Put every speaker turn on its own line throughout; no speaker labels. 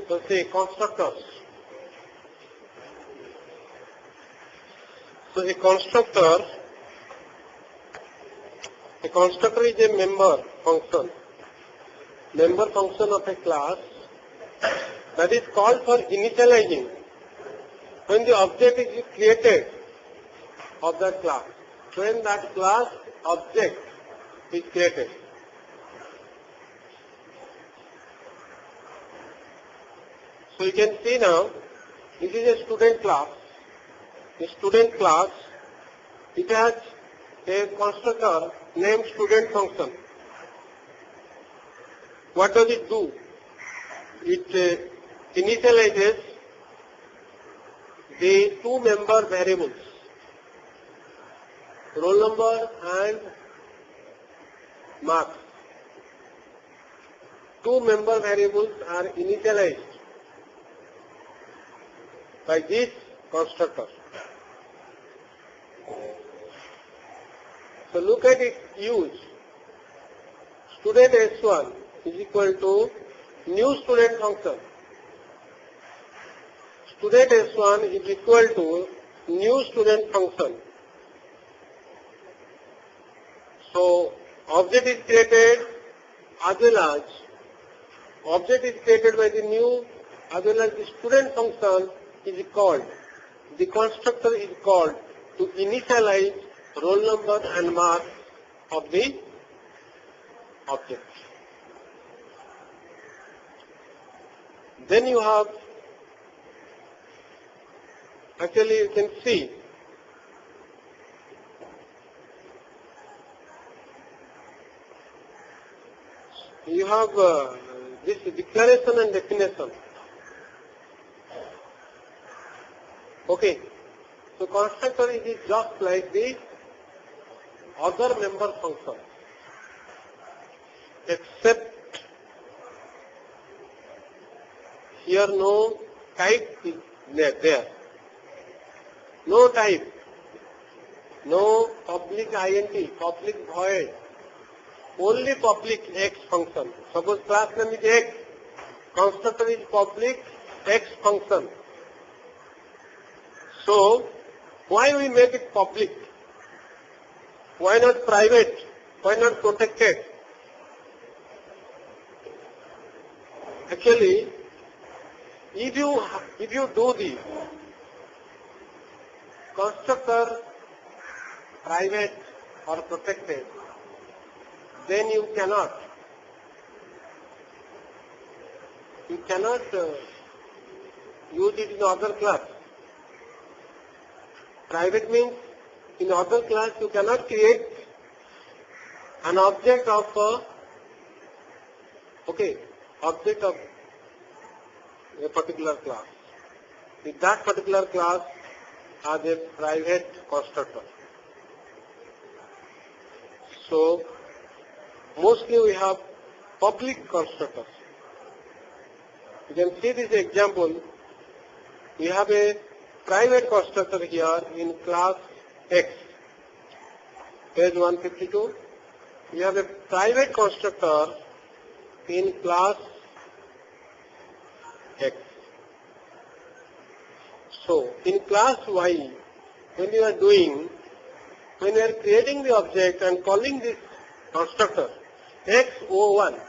So say constructors. So a constructor is a member function of a class that is called for initializing when the object is created of that class. When that class object is created. So you can see now, this is a student class. The student class, it has a constructor named student function. What does it do? It initializes the two member variables, roll number and marks. Two member variables are initialized by this constructor. So look at its use. Student S1 is equal to new student function. Student S1 is equal to new student function. So object is created as well as object is created by the new as well as the student function is called. The constructor is called to initialize roll number and mark of the object. Then you have, actually you can see, you have this declaration and definition. Okay, so constructor is just like the other member function, except here no type is there. No type, no public int, public void, only public X function. Suppose class name is X, constructor is public X function. So, why we make it public? Why not private? Why not protected? Actually, if you do the constructor private or protected, then you cannot use it in other class. Private means in other class you cannot create an object of object of a particular class. If that particular class has a private constructor. So mostly we have public constructors. You can see this example. We have a private constructor here in class X. Page 152. We have a private constructor in class X. So in class Y, when you are creating the object and calling this constructor, X01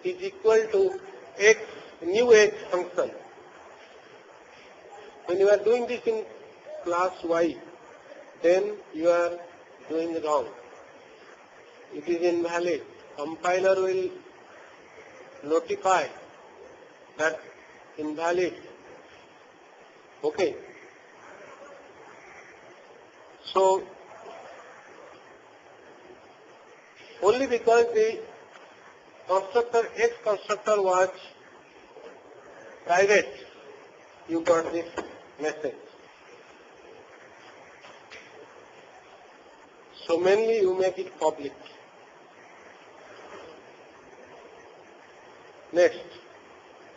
is equal to X new X function. When you are doing this in class Y, then you are doing it wrong. It is invalid. Compiler will notify that invalid. Okay. So, only because the constructor, X constructor was private, you got this message. So mainly you make it public. Next,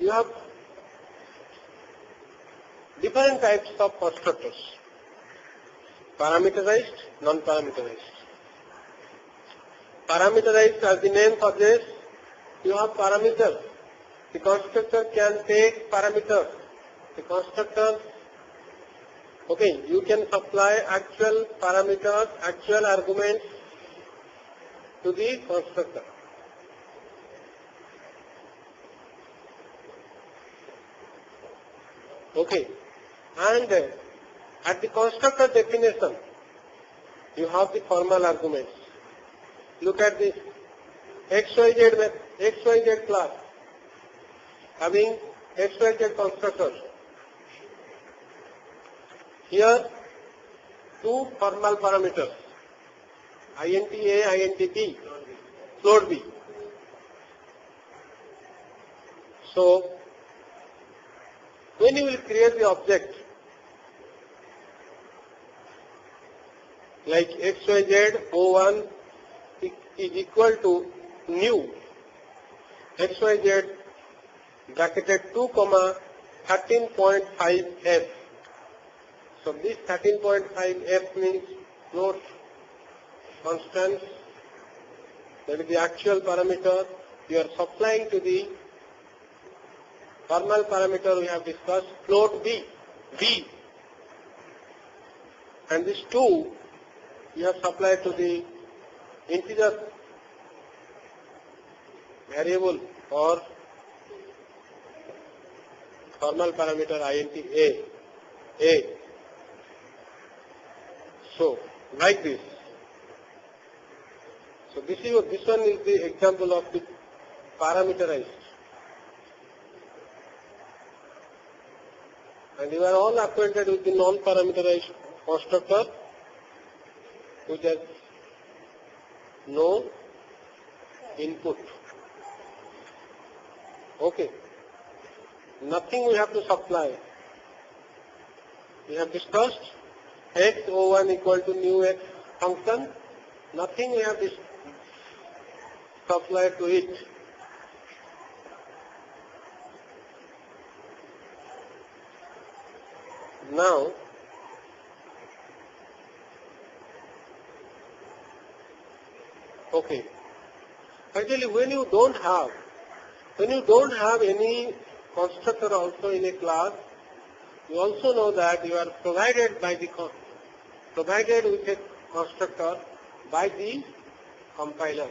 you have different types of constructors. Parameterized, non-parameterized. Parameterized, as the name suggests, you have parameters The constructor can take parameters. The constructor, okay, you can supply actual parameters, actual arguments to the constructor. Okay, and at the constructor definition, you have the formal arguments. Look at this XYZ class having XYZ constructors. Here, two formal parameters, int A, int B, float B. So, when you will create the object like XYZ O1 is equal to new XYZ bracketed 2 comma 13.5f. So this 13.5f means float constant, that is the actual parameter you are supplying to the formal parameter we have discussed, float B, and this 2 you have supplied to the integer variable or formal parameter int A. So, like this. So this one is the example of the parameterized. And you are all acquainted with the non-parameterized constructor, which has no input. Okay. Nothing we have to supply. We have discussed x01 equal to new x function. Nothing we have to supply to it. Now, okay. Actually, when you don't have any constructor also in a class, you also know that you are provided with a constructor by the compiler.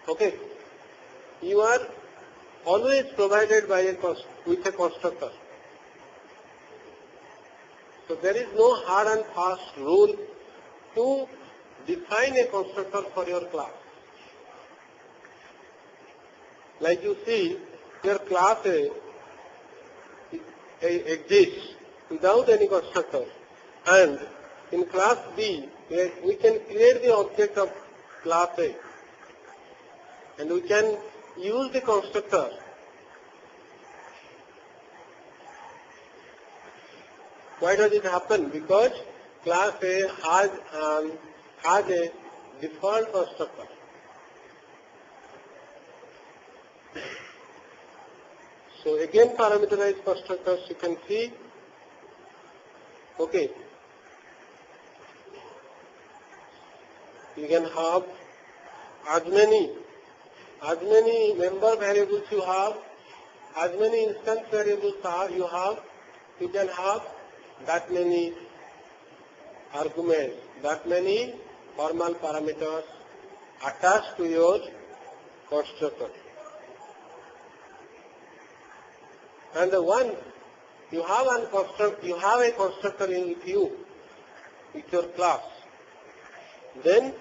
Okay. You are always provided with a constructor. So there is no hard and fast rule to define a constructor for your class. Like you see, your class A exists without any constructor, and in class B we can create the object of class A and we can use the constructor. Why does it happen? Because class A has a default constructor. So again, parameterized constructors you can see. Okay. You can have as many member variables you have, as many instance variables you have, you can have that many arguments, that many formal parameters attached to your constructor. And the one you have a constructor with you, with your class, then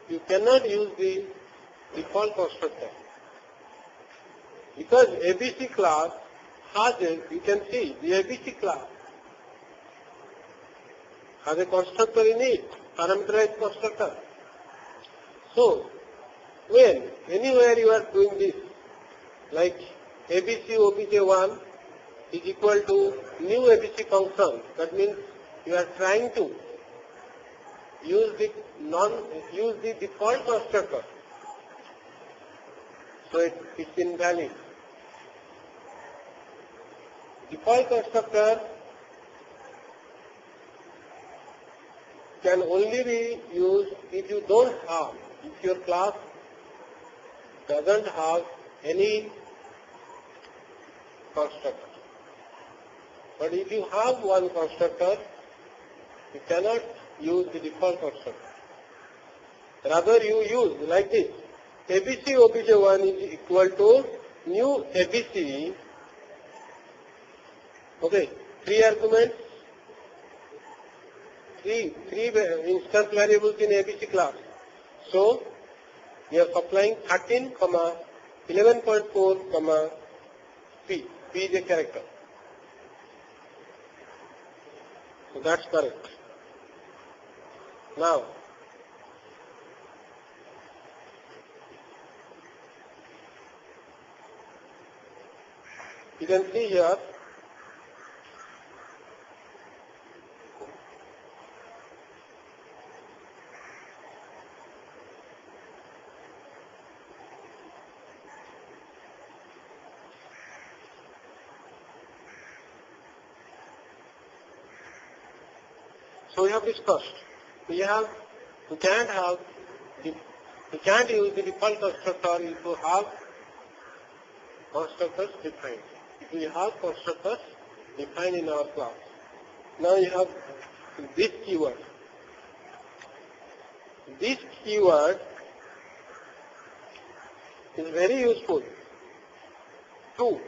you cannot use the default constructor, because ABC class has you can see the ABC class has a constructor in it, parameterized constructor. So when anywhere you are doing this, like ABC obj1 is equal to new ABC function, that means you are trying to use the default constructor. So it's invalid. Default constructor can only be used if your class doesn't have any constructor. But if you have one constructor, you cannot use the default constructor. Rather, you use like this. ABC obj1 is equal to new ABC. Okay, three arguments, three instance variables in ABC class. So, we are supplying 13, 11.4, P. P is a character. So that's correct. Now, you can see here so we have discussed. We can't use the default constructor if you have constructors defined. If we have constructors defined in our class. Now you have this keyword. This keyword is very useful to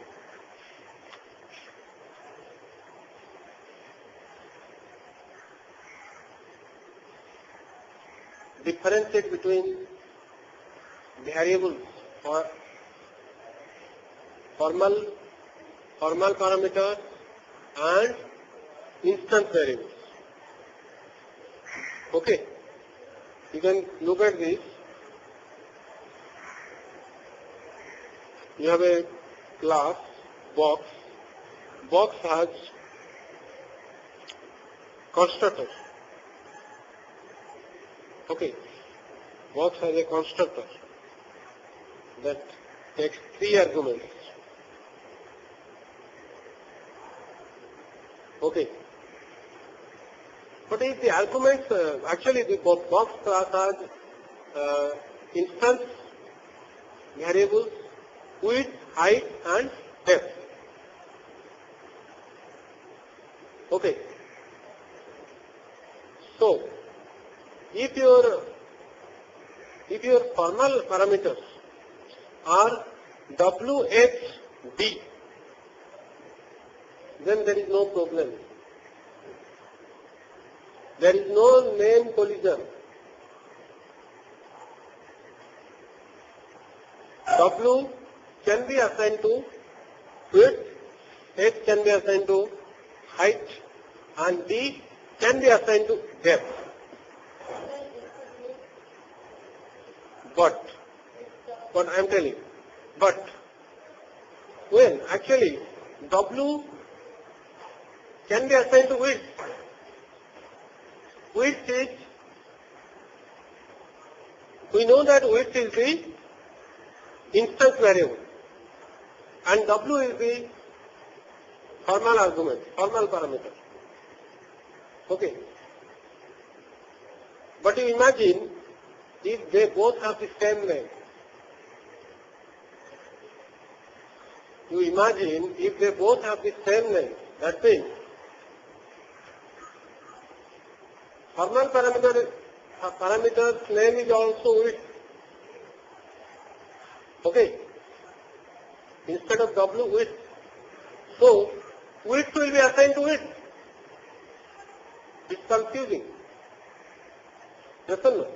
differentiate between variables or formal parameters and instance variables. Okay, you can look at this. You have a class box. Box has constructors. Okay, box has a constructor that takes three arguments. Okay, but if the arguments, actually the box class has instance variables, width, height and depth. Okay, so if your formal parameters are WHD, then there is no problem. There is no name collision. W can be assigned to width, H can be assigned to height, and D can be assigned to depth. But I am telling, but when actually W can be assigned to width. Width is, we know that width is the instance variable and W is the formal argument, formal parameter. Okay. But you imagine if they both have the same name. You imagine if they both have the same name. That means formal parameter's name is also width. Okay. Instead of W, width. So width will be assigned to width. It's confusing. Yes or no?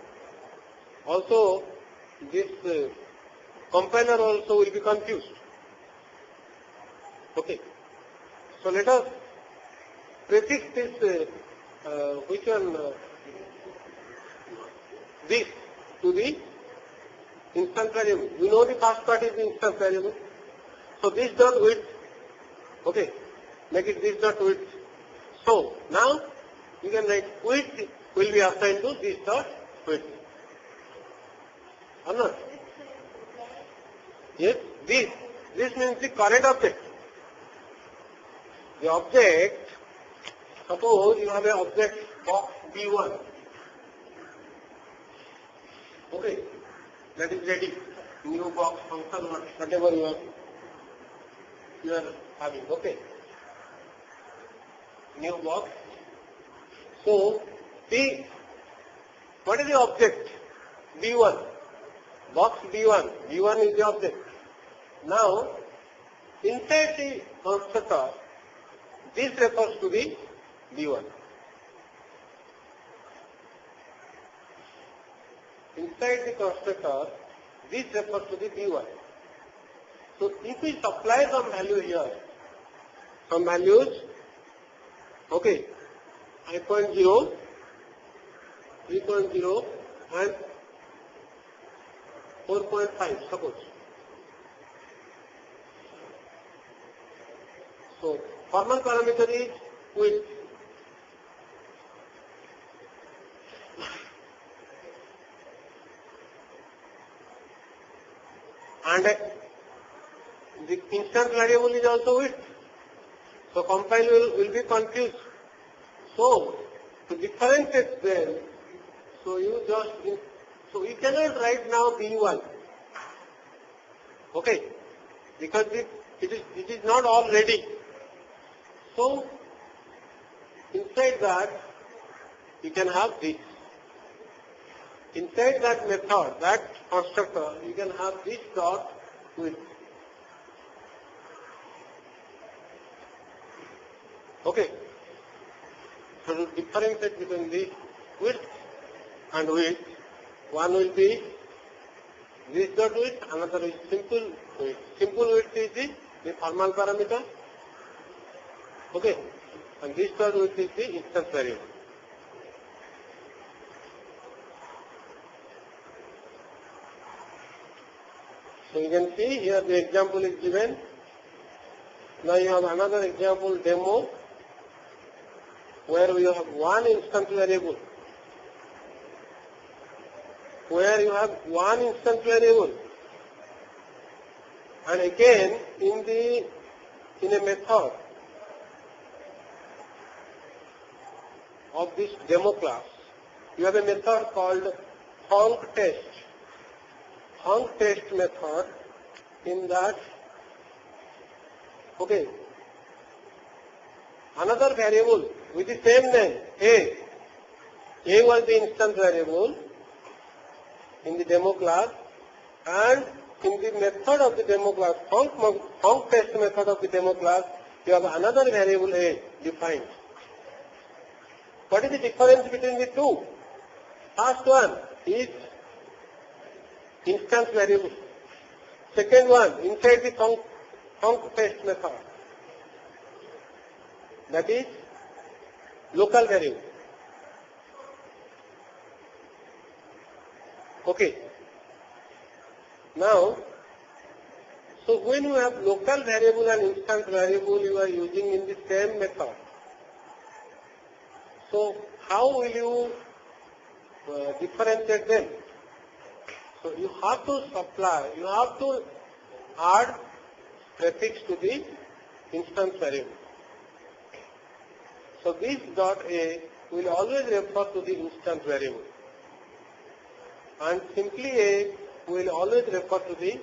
Also, this compiler also will be confused. Okay. So let us prefix this, which one, this to the instance variable. You know the first part is the instance variable. So this dot width, okay, make it this dot width. So now you can write width will be assigned to this dot width. Or not? Yes, this means the current object. The object, suppose you have an object box B1. Okay, that is ready. new box function, whatever you are having. Okay, new box. So what is the object? B1. Box B1. B1 is the object. Now, inside the constructor, this refers to the B1. Inside the constructor, this refers to the B1. So, if we supply some value here, some values, okay, 5.0, 3.0 and 4.5 suppose. So, formal parameter is width. And the instant variable is also width. So, compile will be confused. So, to differentiate them, so you cannot write now B1. Okay, because it is not all ready. So, inside that, you can have this. Inside that method, that constructor, you can have this dot width. Okay. So to differentiate between this width and width, one will be this dot width, another is simple width. Simple width is the formal parameter. Okay. And this dot width is the instance variable. So you can see here the example is given. Now you have another example demo where we have one instance variable. Where you have one instance variable. And again in a method of this demo class, you have a method called funcTest. FuncTest method, in that, okay, another variable with the same name, A was the instance variable in the demo class, and in the method of the demo class, FuncTest method of the demo class, you have another variable A defined. What is the difference between the two? First one is instance variable. Second one, inside the FuncTest method, that is local variable. Okay. Now, so when you have local variable and instance variable, you are using in the same method. So how will you differentiate them? So you have to add prefix to the instance variable. So this dot A will always refer to the instance variable. And simply A will always refer to the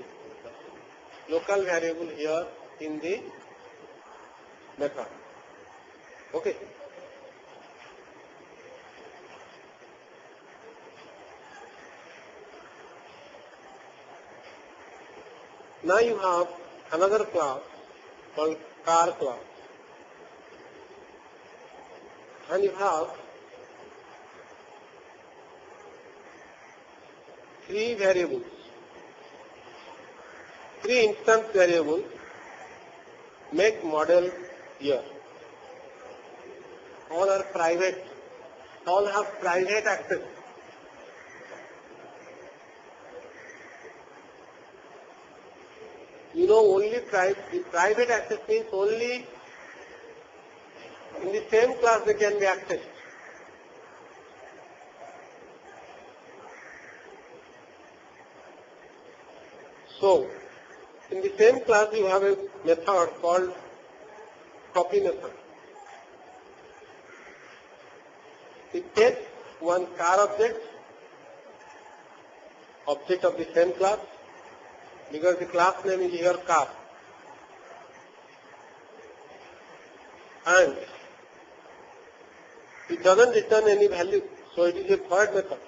local variable here in the method. Okay. Now you have another class called car class. And you have three variables, three instance variables, make, model, year. All are private, all have private access. You know, only the private access means only in the same class they can be accessed. So, in the same class you have a method called copy method. It takes one car object of the same class, because the class name is here car. And it doesn't return any value, so it is a third method.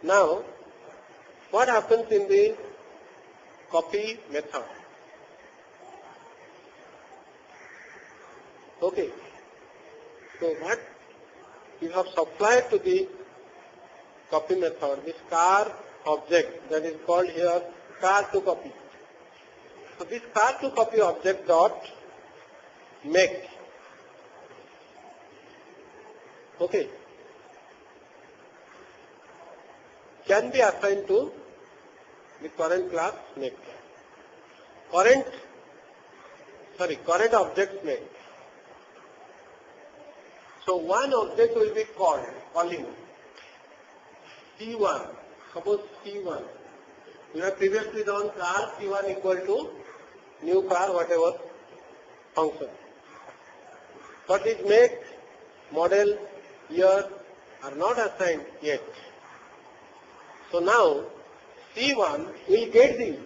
Now, what happens in the copy method? Okay, so what we have supplied to the copy method, this car object that is called here car to copy. So this car to copy object dot make. Okay, can be assigned to the current class make. Current object make. So one object will be calling C1. Suppose C1. We have previously done car C1 equal to new car whatever function. But this make, model, year are not assigned yet. So now C1 will get the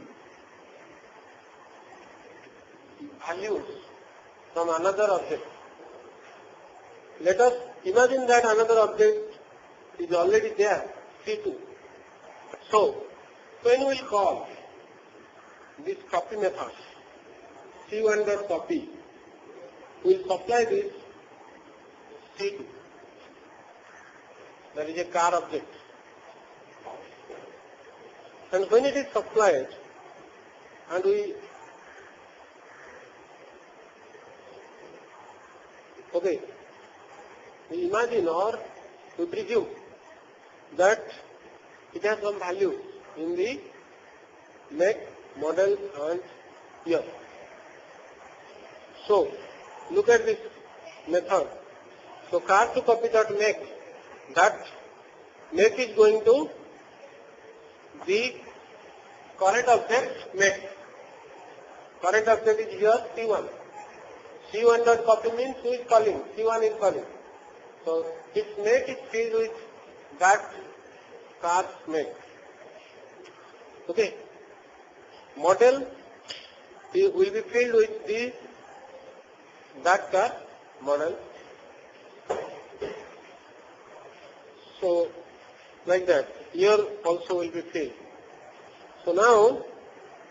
values from another object. Let us imagine that another object is already there, C2. So when we will call this copy method, C1.copy, we will supply this C2. That is a car object. And when it is supplied, and we imagine or we presume that it has some value in the make, model and year. So look at this method. So car to copy dot make, that make is going to the current object make. Current object is here C1. C1 dot copy means who is calling? C1 is calling. So its make is filled with that car's make. Okay. Model will be filled with that car model. So like that. Year also will be filled. So now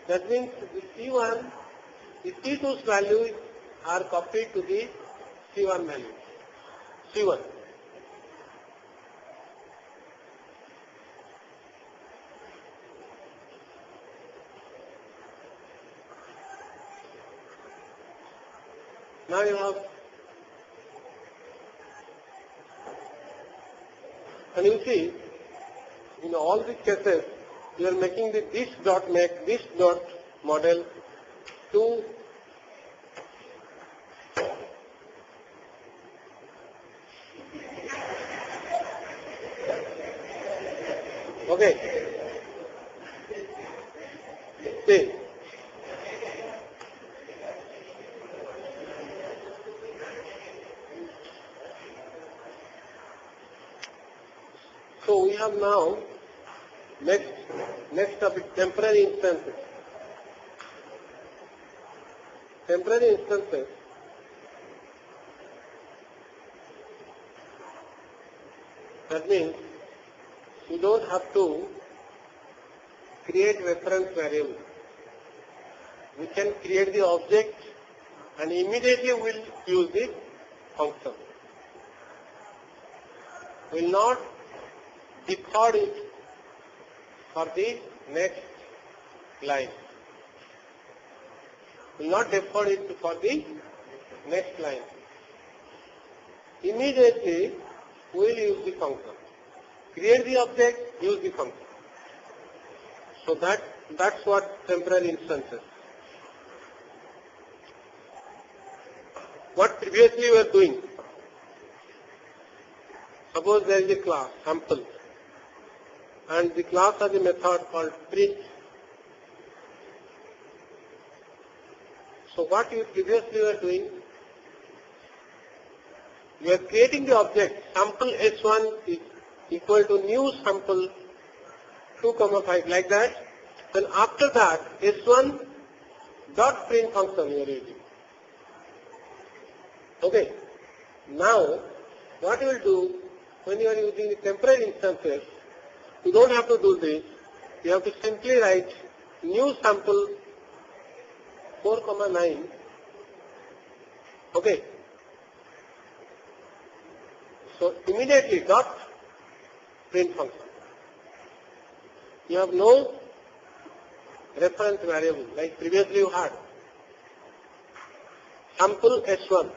that means the C1, the C2's values are copied to the C1 value. C1. Now you have, and you see, in all these cases, you are making this dot make, this dot model to see. So we have now next topic, temporary instances. Temporary instances that means you don't have to create reference variable. We can create the object and immediately we'll use the function. We'll not defer it for the next line. We'll not defer it for the next line. Immediately we'll use the function. Create the object, use the function. So that's what temporary instances. What previously we were doing, suppose there is a class, sample, and the class has a method called print. So what you previously were doing, you are creating the object, sample S1 is equal to new sample 2 comma 5 like that. Then after that S1 dot print function you are using. Okay. Now what you will do when you are using the temporary instances, you don't have to do this. You have to simply write new sample 4 comma 9. Okay. So immediately dot print function. You have no reference variable like previously you had. Sample S1.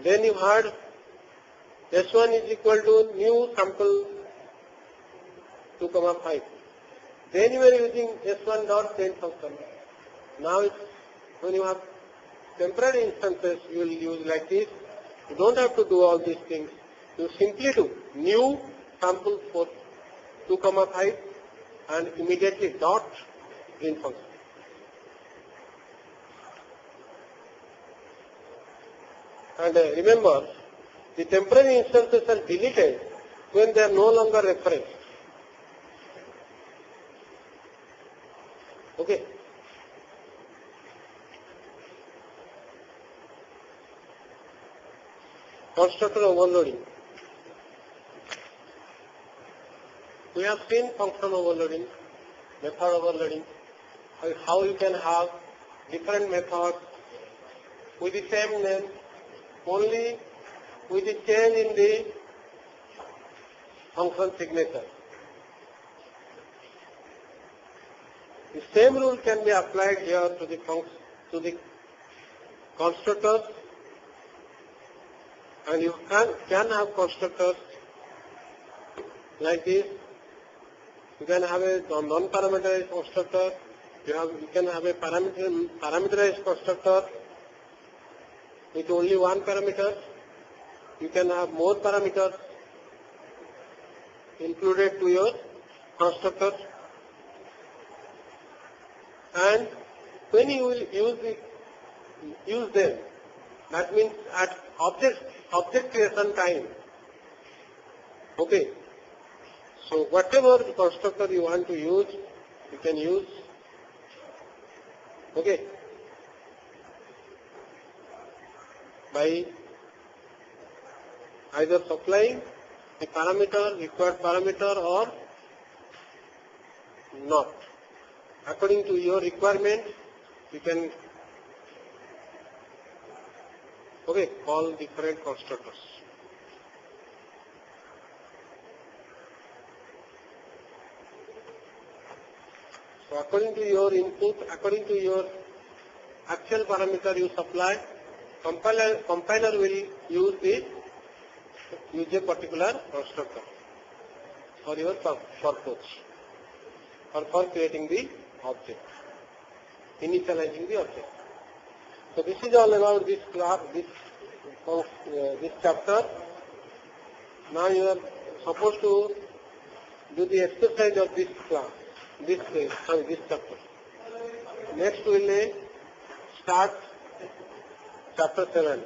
Then you had S1 is equal to new sample 2 comma 5. Then you are using S1 dot print function. Now it's, when you have temporary instances, you will use like this. You don't have to do all these things. You simply do new sample for 2 comma 5 and immediately dot print function. And remember, the temporary instances are deleted when they are no longer referenced. Okay. Constructor overloading. We have seen function overloading, method overloading, how you can have different methods with the same name, only with the change in the function signature. The same rule can be applied here to the constructors, and you can have constructors like this. You can have a non-parameterized constructor. You can have a parameterized constructor with only one parameter. You can have more parameters included to your constructor. And when you will use them, that means at object creation time. Okay. So whatever the constructor you want to use, you can use. Okay. By either supplying the required parameter or not. According to your requirement, you can call different constructors. So according to your input, according to your actual parameter you supply, compiler will use a particular constructor for your purpose or for creating the object, initializing the object. So this is all about this class, this chapter. Now you are supposed to do the exercise of this class, this chapter. Next we will start chapter 7.